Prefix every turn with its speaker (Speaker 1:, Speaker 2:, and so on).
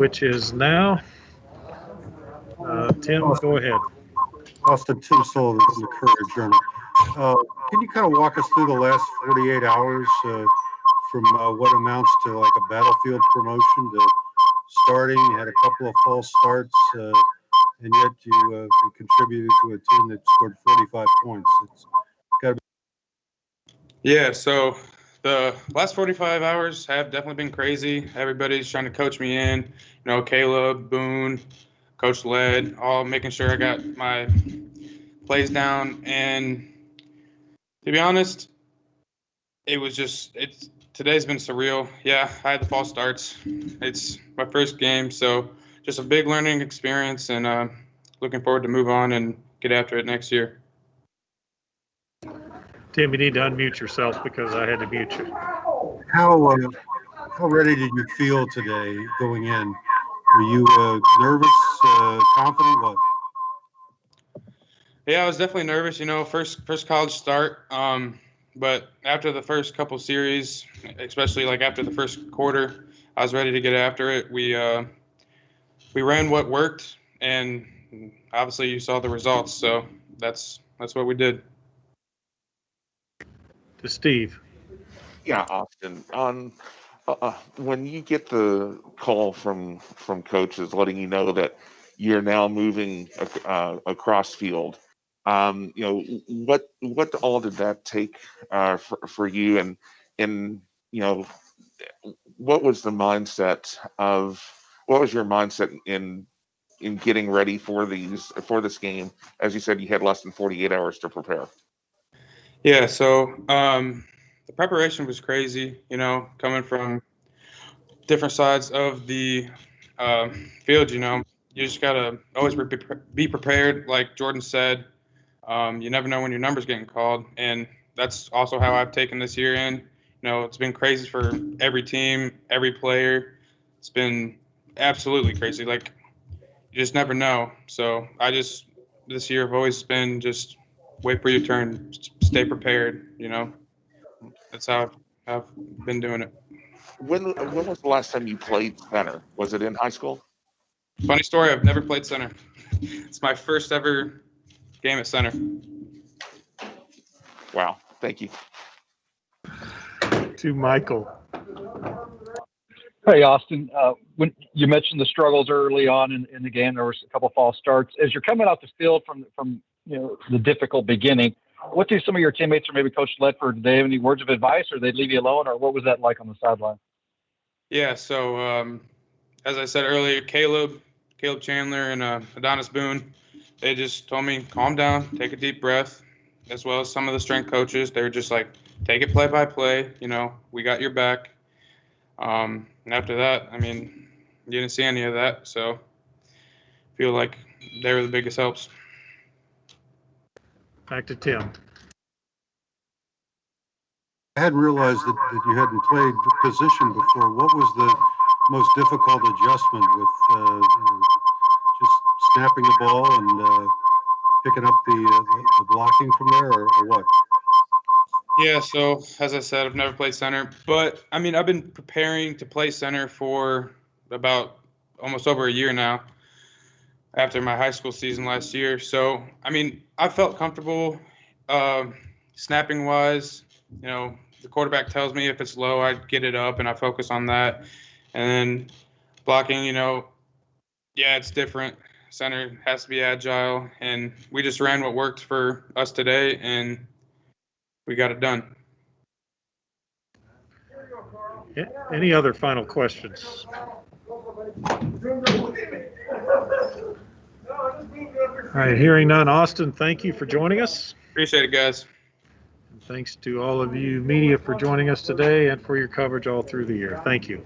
Speaker 1: which is now. Tim, go ahead.
Speaker 2: Austin, Tim Sullivan from the Courier-Journal. Can you kind of walk us through the last 48 hours from what amounts to like a battlefield promotion to starting? You had a couple of false starts, and yet you contributed to a team that scored 45 points. It's got to be.
Speaker 3: Yeah, so the last 45 hours have definitely been crazy. Everybody's trying to coach me in. Caleb, Boone, Coach Led, all making sure I got my plays down. And to be honest, today's been surreal. Yeah, I had the false starts. It's my first game, so just a big learning experience, and looking forward to move on and get after it next year.
Speaker 1: Tim, you need to unmute yourself because I had to mute you.
Speaker 2: How ready did you feel today going in? Were you nervous, confident? What?
Speaker 3: Yeah, I was definitely nervous. First college start. But after the first couple series, especially like after the first quarter, I was ready to get after it. We ran what worked, and obviously you saw the results. So that's what we did.
Speaker 1: To Steve.
Speaker 4: Yeah, Austin. When you get the call from coaches letting you know that you're now moving across field, what all did that take for you, and what was your mindset in getting ready for this game? As you said, you had less than 48 hours to prepare.
Speaker 3: Yeah, so the preparation was crazy, coming from different sides of the field. You just got to always be prepared. Like Jordan said, you never know when your number's getting called. And that's also how I've taken this year in. It's been crazy for every team, every player. It's been absolutely crazy. Like, you just never know. So this year I've always been just wait for your turn, stay prepared. That's how I've been doing it.
Speaker 4: When was the last time you played center? Was it in high school?
Speaker 3: Funny story, I've never played center. It's my first ever game at center.
Speaker 4: Wow, thank you.
Speaker 1: To Michael.
Speaker 5: Hey, Austin. When you mentioned the struggles early on in the game, there was a couple of false starts. As you're coming off the field from the difficult beginning, what do some of your teammates or maybe Coach Ledford, did they have any words of advice, or they'd leave you alone, or what was that like on the sideline?
Speaker 3: Yeah, so as I said earlier, Caleb Chandler and Adonis Boone, they just told me, calm down, take a deep breath, as well as some of the strength coaches. They were just like, take it play by play, we got your back. And after that, you didn't see any of that, so I feel like they were the biggest helps.
Speaker 1: Back to Tim.
Speaker 2: I hadn't realized that you hadn't played position before. What was the most difficult adjustment with just snapping the ball and picking up the blocking from there, or what?
Speaker 3: Yeah, so as I said, I've never played center, but I've been preparing to play center for about almost over a year now after my high school season last year. So, I felt comfortable snapping wise. The quarterback tells me if it's low, I get it up and I focus on that. And then blocking, yeah, it's different. Center has to be agile, and we just ran what worked for us today, and we got it done.
Speaker 1: Any other final questions? All right, hearing none. Austin, thank you for joining us.
Speaker 3: Appreciate it, guys.
Speaker 1: And thanks to all of you media for joining us today and for your coverage all through the year. Thank you.